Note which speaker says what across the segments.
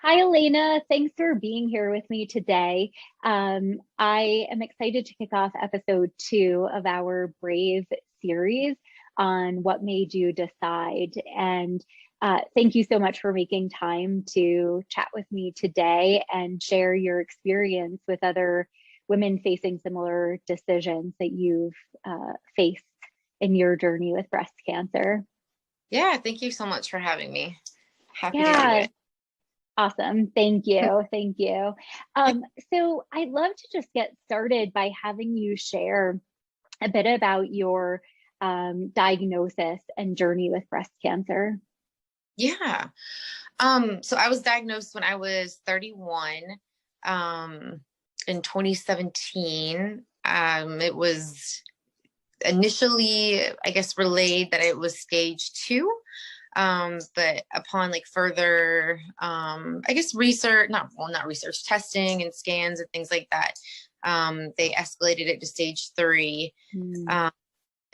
Speaker 1: Hi, Alaina. Thanks for being here with me today. I am excited to kick off episode 2 of our Brave series on what made you decide. And thank you so much for making time to chat with me today and share your experience with other women facing similar decisions that you've faced in your journey with breast cancer.
Speaker 2: Yeah, thank you so much for having me. Happy to do
Speaker 1: Yeah,
Speaker 2: it.
Speaker 1: awesome. Thank you. Thank you. So I'd love to just get started by having you share a bit about your diagnosis and journey with breast cancer.
Speaker 2: Yeah. So I was diagnosed when I was 31, um, in 2017. It was initially, I guess, relayed that it was stage 2. But upon like further, I guess research, not research, testing and scans and things like that, they escalated it to stage 3.
Speaker 1: Mm,
Speaker 2: Um,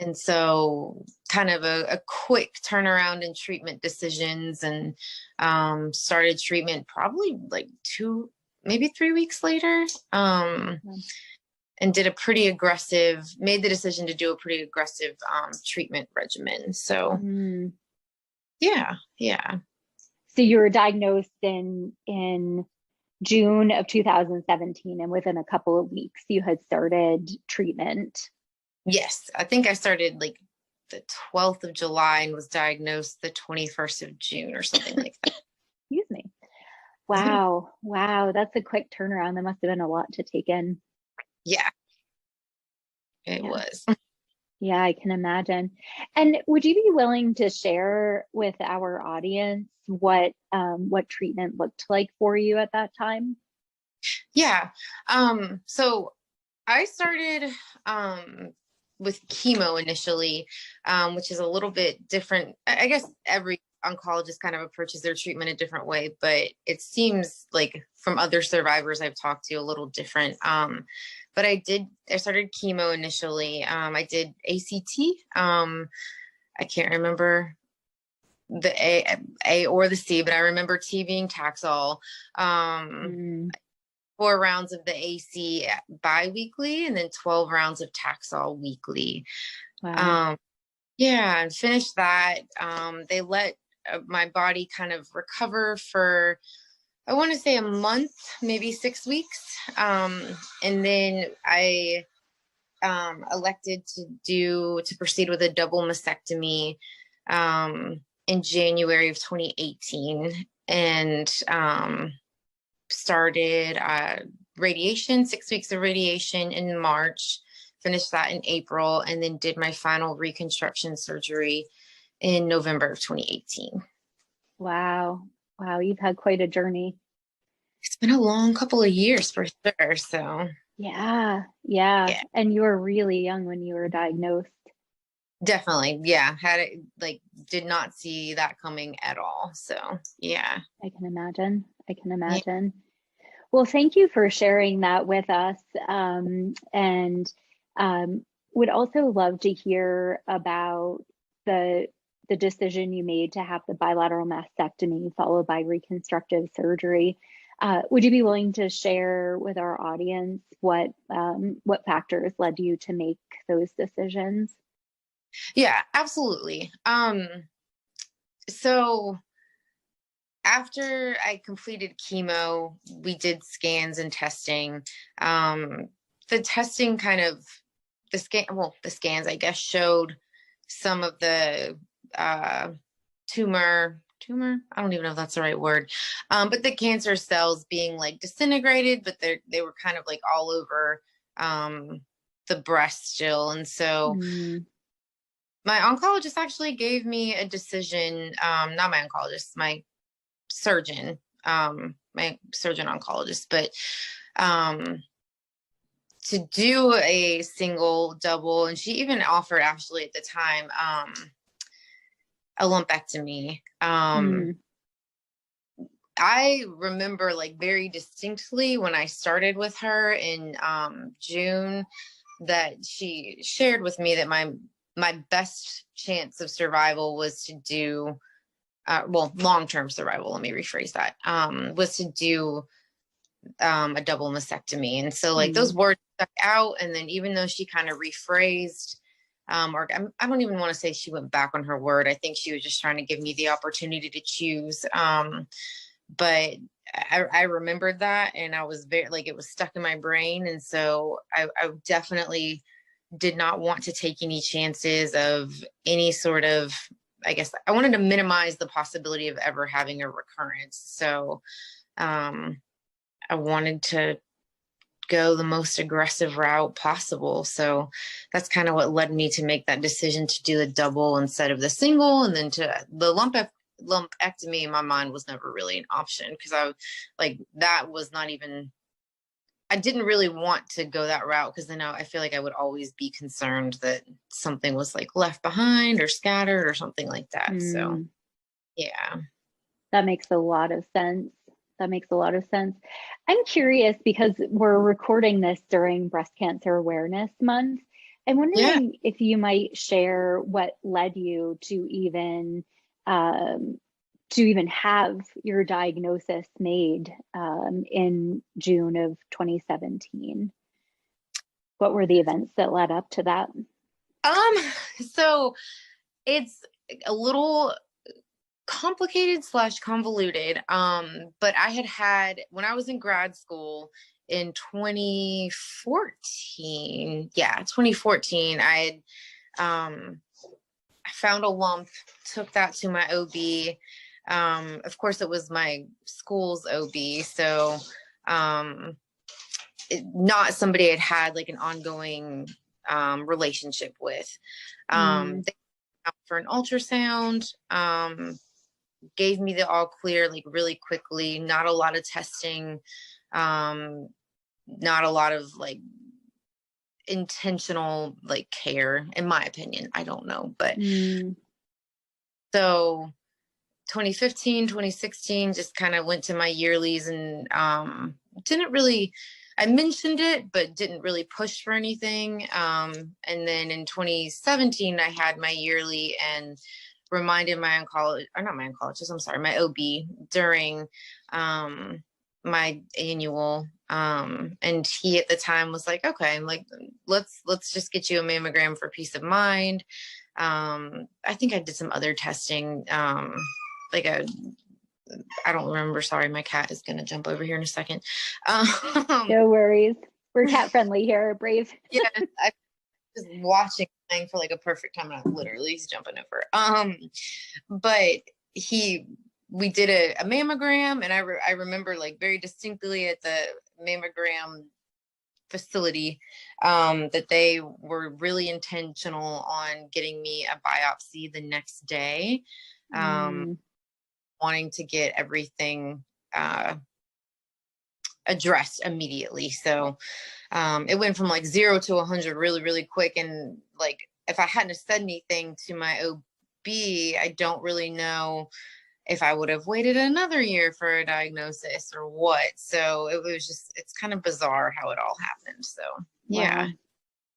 Speaker 2: And so kind of a quick turnaround in treatment decisions and started treatment probably like 2, maybe 3 weeks later. And did a pretty aggressive, made the decision to do a pretty aggressive treatment regimen. So
Speaker 1: mm.
Speaker 2: yeah.
Speaker 1: So you were diagnosed in June of 2017, and within a couple of weeks, you had started treatment.
Speaker 2: Yes, I think I started like the 12th of July and was diagnosed the 21st of June or something like
Speaker 1: Excuse me.
Speaker 2: that.
Speaker 1: Wow. Wow. That's a quick turnaround. That must have been a lot to take in.
Speaker 2: Yeah, it
Speaker 1: Yeah.
Speaker 2: was.
Speaker 1: Yeah, I can imagine. And would you be willing to share with our audience what treatment looked like for you at that time?
Speaker 2: Yeah. So I started with chemo initially, which is a little bit different. I guess every oncologist kind of approaches their treatment a different way, but it seems like from other survivors I've talked to a little different. But I started chemo initially. I did ACT. I can't remember the A or the C, but I remember T being Taxol. Um,
Speaker 1: Mm,
Speaker 2: 4 rounds of the AC bi-weekly and then 12 rounds of Taxol weekly.
Speaker 1: wow.
Speaker 2: Um, yeah, and finished that. They let my body kind of recover for, I want to say, a month, maybe 6 weeks. And then I elected to proceed with a double mastectomy in January of 2018. And started radiation, 6 weeks of radiation in March, finished that in April, and then did my final reconstruction surgery in November of 2018.
Speaker 1: Wow. Wow, you've had quite a journey.
Speaker 2: It's been a long couple of years for sure. So,
Speaker 1: Yeah. Yeah.
Speaker 2: yeah,
Speaker 1: And you were really young when you were diagnosed.
Speaker 2: definitely. Yeah, had it like did not see that coming at all. So, yeah.
Speaker 1: I can imagine. I can
Speaker 2: Yeah.
Speaker 1: imagine. Well, thank you for sharing that with us. And would also love to hear about the the decision you made to have the bilateral mastectomy followed by reconstructive surgery. Would you be willing to share with our audience what factors led you to make those decisions?
Speaker 2: Yeah, absolutely. So after I completed chemo, we did scans and testing. Um, the testing kind of the scans, I guess, showed some of the uh, tumor. I don't even know if that's the right word, but the cancer cells being like disintegrated, but they were kind of like all over the breast still, and so
Speaker 1: Mm,
Speaker 2: my oncologist actually gave me a decision. Not my oncologist, my surgeon oncologist, but um, to do a single, double, and she even offered actually at the time a lumpectomy.
Speaker 1: mm,
Speaker 2: I remember like very distinctly when I started with her in June that she shared with me that my best chance of survival was to do long-term survival, let me rephrase that, was to do a double mastectomy. And so like those words stuck out. And then even though she kind of rephrased, or I don't even want to say she went back on her word. I think she was just trying to give me the opportunity to choose. But I remembered that, and I was very, like, it was stuck in my brain. And so I definitely did not want to take any chances of any sort of, I guess I wanted to minimize the possibility of ever having a recurrence. So I wanted to go the most aggressive route possible. So that's kind of what led me to make that decision to do a double instead of the single. And then to the lumpectomy in my mind was never really an option, because I like, that was not even, I didn't really want to go that route, because then I feel like I would always be concerned that something was like left behind or scattered or something like that. So yeah.
Speaker 1: That makes a lot of sense. That makes a lot of sense. I'm curious, because we're recording this during Breast Cancer Awareness Month. I'm wondering if you might share what led you to even have your diagnosis made in June of 2017. What were the events that led up to that?
Speaker 2: So it's a little complicated / convoluted. But I had, when I was in grad school in 2014, I had found a lump, took that to my OB. Of course it was my school's OB, so not somebody I'd had like an ongoing relationship with. They out for an ultrasound, gave me the all clear, like really quickly, not a lot of testing, not a lot of like intentional like care, in my opinion. I don't know, but so 2015, 2016, just kind of went to my yearlies, and didn't really, I mentioned it, but didn't really push for anything. And then in 2017, I had my yearly and reminded my oncologist, or not my oncologist, I'm sorry, my OB during my annual. And he at the time was like, okay, like, let's just get you a mammogram for peace of mind. I think I did some other testing, like I don't remember. Sorry, my cat is going to jump over here in a second.
Speaker 1: No worries. We're cat friendly here, Brave.
Speaker 2: Yeah, I was watching thing for like a perfect time, and literally he's jumping over. But we did a mammogram, and I remember like very distinctly at the mammogram facility that they were really intentional on getting me a biopsy the next day, wanting to get everything addressed immediately. So it went from like 0 to 100 really, really quick. And like, if I hadn't said anything to my OB, I don't really know if I would have waited another year for a diagnosis or what. So it was just, it's kind of bizarre how it all happened. So yeah.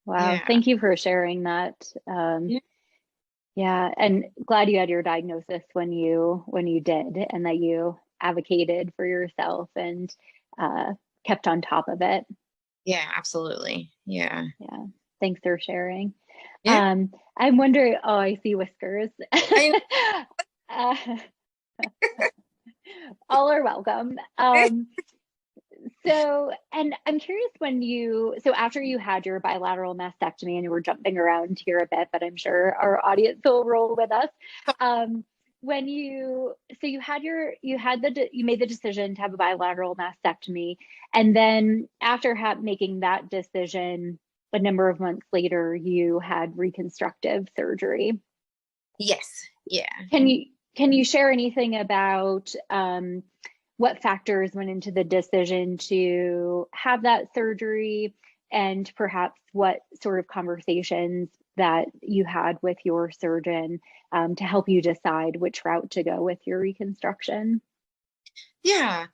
Speaker 1: Wow.
Speaker 2: Yeah.
Speaker 1: Thank you for sharing that. Yeah. And glad you had your diagnosis when you did, and that you advocated for yourself and kept on top of it.
Speaker 2: Yeah, absolutely. Yeah.
Speaker 1: Yeah. Thanks for sharing.
Speaker 2: Yeah.
Speaker 1: I'm wondering, oh, I see whiskers. All are welcome. So, and I'm curious, so after you had your bilateral mastectomy, and you were jumping around here a bit, but I'm sure our audience will roll with us. You made the decision to have a bilateral mastectomy, and then after making that decision, a number of months later, you had reconstructive surgery.
Speaker 2: Yes. Yeah.
Speaker 1: Can you share anything about what factors went into the decision to have that surgery, and perhaps what sort of conversations that you had with your surgeon to help you decide which route to go with your reconstruction?
Speaker 2: Yeah.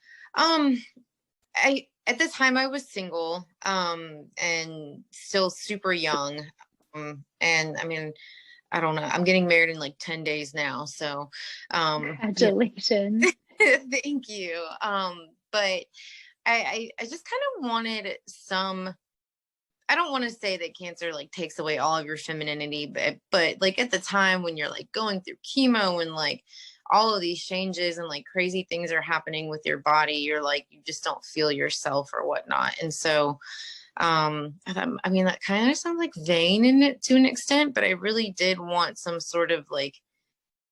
Speaker 2: At the time I was single, and still super young. And I mean, I don't know. I'm getting married in like 10 days now. So, yeah,
Speaker 1: Congratulations.
Speaker 2: thank you. But I just kind of wanted some, I don't want to say that cancer like takes away all of your femininity, but like at the time when you're like going through chemo and like all of these changes and like crazy things are happening with your body, you're like, you just don't feel yourself or whatnot. And so, I thought, I mean, that kind of sounds like vain in it to an extent, but I really did want some sort of like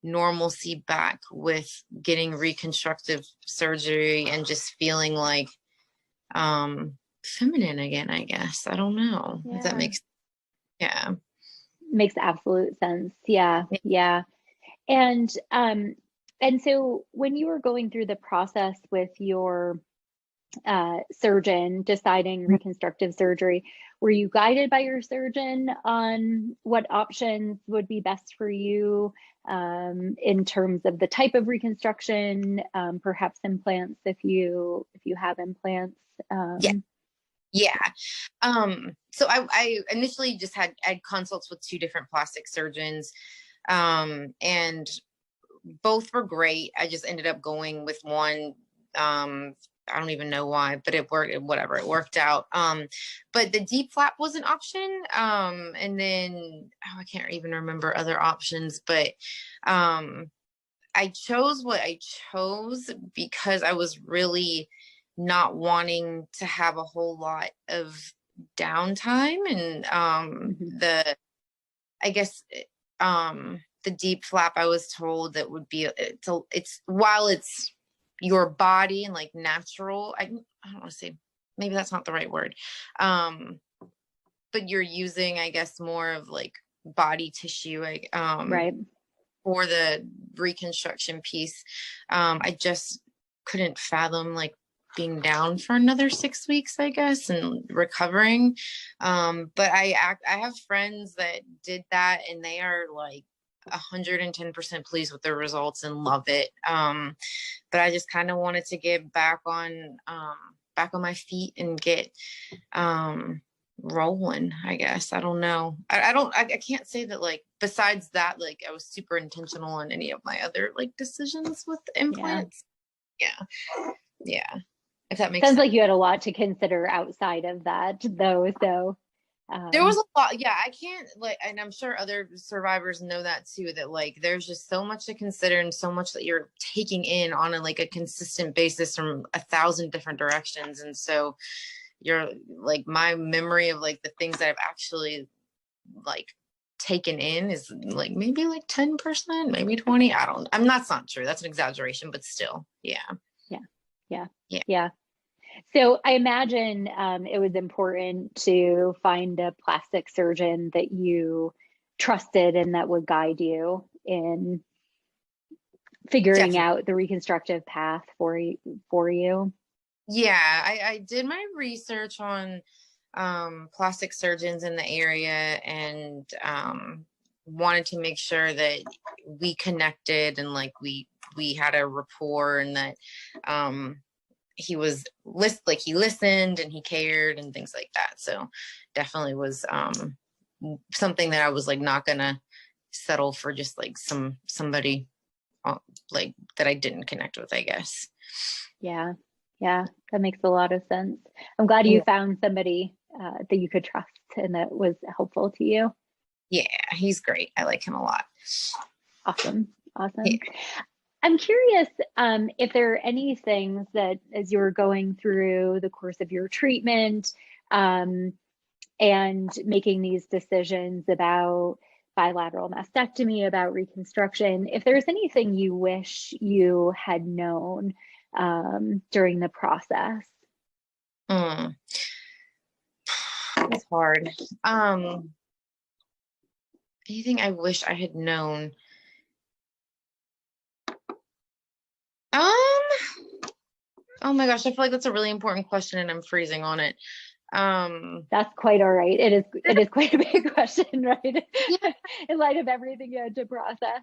Speaker 2: normalcy back with getting reconstructive surgery and just feeling like, feminine again, I guess. I don't know if that
Speaker 1: Yeah.
Speaker 2: makes, yeah.
Speaker 1: Makes absolute sense. Yeah. Yeah. And so when you were going through the process with your surgeon deciding reconstructive surgery, were you guided by your surgeon on what options would be best for you in terms of the type of reconstruction, perhaps implants if you have implants?
Speaker 2: Yeah. Yeah. So I initially just had consults with 2 different plastic surgeons. And both were great. I just ended up going with one. I don't even know why, but it worked, whatever, it worked out. But the deep flap was an option. And then, I can't even remember other options, but, I chose what I chose because I was really not wanting to have a whole lot of downtime. And the I guess the deep flap, I was told that would be, it's while it's your body and like natural, I don't want to say, maybe that's not the right word, but you're using, I guess, more of like body tissue, like
Speaker 1: Right.
Speaker 2: for the reconstruction piece. I just couldn't fathom like being down for another 6 weeks, I guess, and recovering. But I have friends that did that and they are like 110% pleased with their results and love it. But I just kind of wanted to get back on my feet and get rolling, I guess. I don't know. I can't say that like besides that, like I was super intentional on any of my other like decisions with implants. Yeah. Yeah. If that makes
Speaker 1: Sounds
Speaker 2: sense.
Speaker 1: like you had a lot to consider outside of that, though. So
Speaker 2: There was a lot. Yeah, I can't like, and I'm sure other survivors know that too, that like there's just so much to consider and so much that you're taking in on a like a consistent basis from 1,000 different directions. And so you're like, my memory of like the things that I've actually like taken in is like maybe like 10%, maybe 20. That's not true. That's an exaggeration, but still. Yeah.
Speaker 1: yeah, yeah,
Speaker 2: Yeah.
Speaker 1: yeah. So I imagine it was important to find a plastic surgeon that you trusted and that would guide you in figuring
Speaker 2: Definitely.
Speaker 1: out the reconstructive path for you.
Speaker 2: Yeah, I did my research on plastic surgeons in the area and wanted to make sure that we connected and like we had a rapport and that he was he listened and he cared and things like that. So definitely was something that I was like not gonna settle for just like somebody like that I didn't connect with, I guess.
Speaker 1: Yeah, yeah, that makes a lot of sense. I'm glad you found somebody that you could trust and that was helpful to you.
Speaker 2: Yeah, he's great. I like him a lot.
Speaker 1: Awesome, awesome.
Speaker 2: Yeah.
Speaker 1: I'm curious if there are any things that, as you were going through the course of your treatment and making these decisions about bilateral mastectomy, about reconstruction, if there's anything you wish you had known during the process.
Speaker 2: It's hard. Anything I wish I had known. Oh my gosh, I feel like that's a really important question and I'm freezing on it.
Speaker 1: That's quite all right. It is quite a big question, right? Yeah. In light of everything you had to process.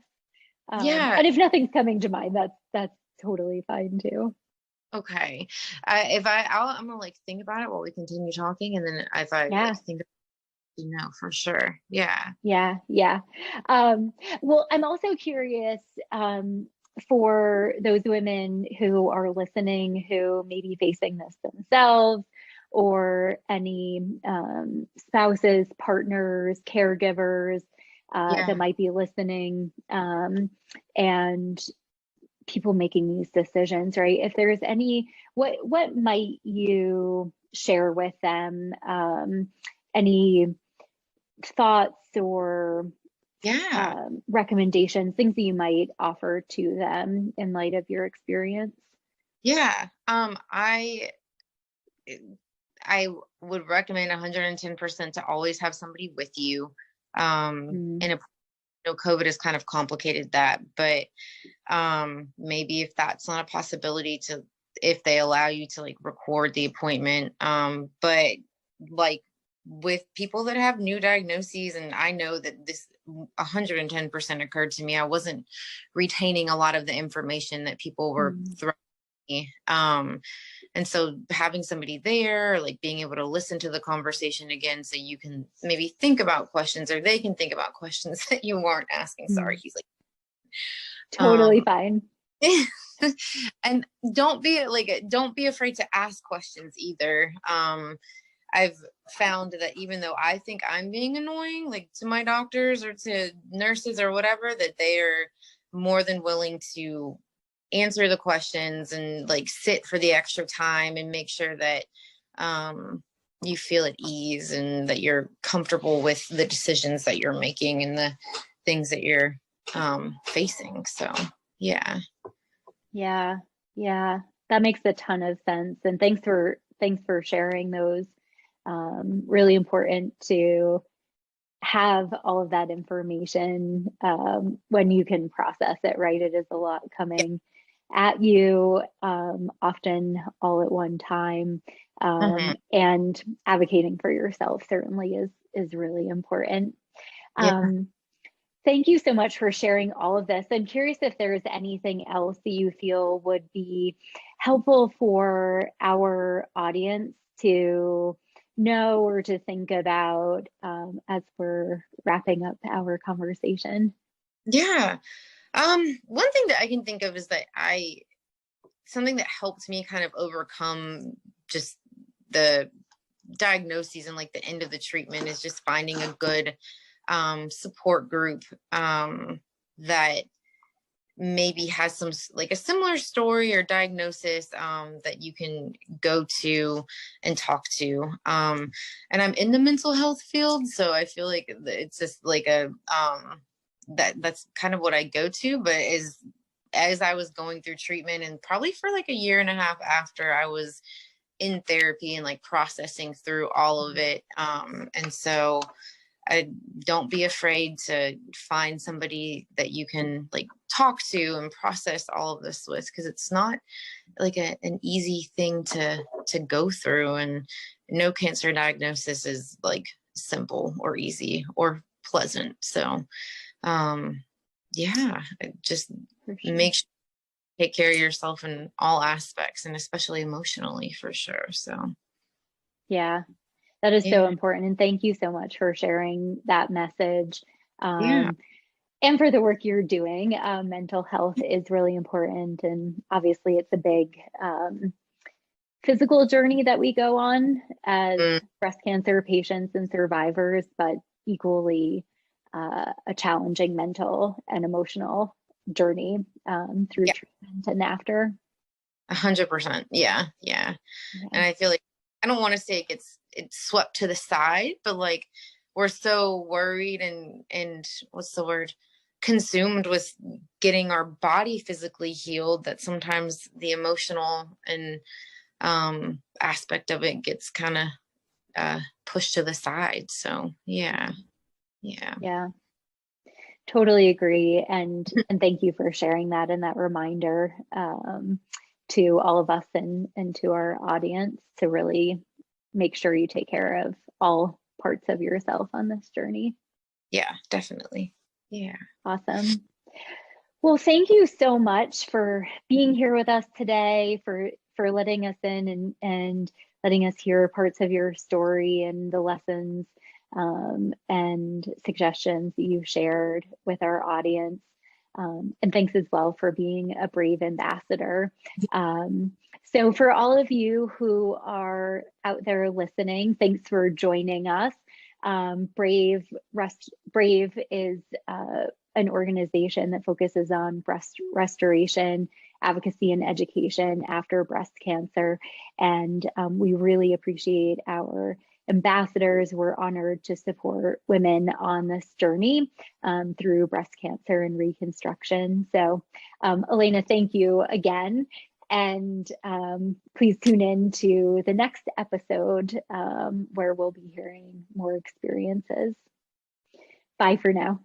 Speaker 2: Yeah.
Speaker 1: And if nothing's coming to mind, that's totally fine too.
Speaker 2: Okay. I'm gonna like think about it while we continue talking, and then if I like think You know, for sure. Yeah.
Speaker 1: Yeah, yeah. Well, I'm also curious, for those women who are listening who may be facing this themselves, or any spouses, partners, caregivers that
Speaker 2: Yeah.
Speaker 1: might be listening, and people making these decisions, right? If there's any, what might you share with them? Any thoughts or
Speaker 2: Yeah.
Speaker 1: recommendations, things that you might offer to them in light of your experience?
Speaker 2: Yeah. I would recommend 110% to always have somebody with you.
Speaker 1: Mm,
Speaker 2: And COVID has kind of complicated that, but maybe if that's not a possibility, to if they allow you to like record the appointment. But like with people that have new diagnoses, and I know that this 110% occurred to me, I wasn't retaining a lot of the information that people were
Speaker 1: mm,
Speaker 2: throwing me. And so having somebody there, like being able to listen to the conversation again, so you can maybe think about questions, or they can think about questions that you weren't asking. Sorry,
Speaker 1: mm.
Speaker 2: he's like,
Speaker 1: Totally
Speaker 2: um,
Speaker 1: fine.
Speaker 2: and don't be afraid to ask questions either. I've found that even though I think I'm being annoying, like to my doctors or to nurses or whatever, that they are more than willing to answer the questions and like sit for the extra time and make sure that you feel at ease and that you're comfortable with the decisions that you're making and the things that you're facing. So yeah.
Speaker 1: Yeah, yeah, that makes a ton of sense. And thanks for sharing those. Really important to have all of that information when you can process it, right? It is a lot
Speaker 2: Yeah.
Speaker 1: coming at you, often all at one time.
Speaker 2: Mhm.
Speaker 1: And advocating for yourself certainly is really important.
Speaker 2: Yeah.
Speaker 1: Um, Thank you so much for sharing all of this. I'm curious if there's anything else that you feel would be helpful for our audience to know or to think about, as we're wrapping up our conversation.
Speaker 2: Yeah. One thing that I can think of is that something that helped me kind of overcome just the diagnoses and like the end of the treatment is just finding a good support group that maybe has some like a similar story or diagnosis that you can go to and talk to. And I'm in the mental health field, so I feel like it's just like a that's kind of what I go to. But as I was going through treatment, and probably for like a year and a half after, I was in therapy and like processing through all of it. And so I don't be afraid to find somebody that you can like talk to and process all of this with, because it's not like an easy thing to go through, and no cancer diagnosis is like simple or easy or pleasant. So yeah, just
Speaker 1: For sure.
Speaker 2: make sure you take care of yourself in all aspects, and especially emotionally, for sure. So
Speaker 1: Yeah, that is so
Speaker 2: yeah.
Speaker 1: important. And thank you so much for sharing that message.
Speaker 2: Yeah.
Speaker 1: And for the work you're doing. Mental health is really important. And obviously, it's a big physical journey that we go on as
Speaker 2: Mm,
Speaker 1: breast cancer patients and survivors, but equally a challenging mental and emotional journey through
Speaker 2: yeah,
Speaker 1: treatment and after.
Speaker 2: 100%. Yeah. Yeah.
Speaker 1: Yeah.
Speaker 2: And I feel like, I don't want to say it's swept to the side, but like we're so worried and what's the word, consumed with getting our body physically healed, that sometimes the emotional and aspect of it gets kind of pushed to the side. So yeah. Yeah.
Speaker 1: Yeah. Totally agree. And thank you for sharing that and that reminder, to all of us and to our audience, to really make sure you take care of all parts of yourself on this journey.
Speaker 2: Yeah, definitely. Yeah.
Speaker 1: Awesome. Well, thank you so much for being here with us today, for letting us in and letting us hear parts of your story and the lessons and suggestions that you've shared with our audience. And thanks as well for being a brave ambassador. So for all of you who are out there listening, thanks for joining us. Brave is an organization that focuses on breast restoration, advocacy, and education after breast cancer. And we really appreciate our ambassadors. We're honored to support women on this journey through breast cancer and reconstruction. So Alaina, thank you again. And please tune in to the next episode where we'll be hearing more experiences. Bye for now.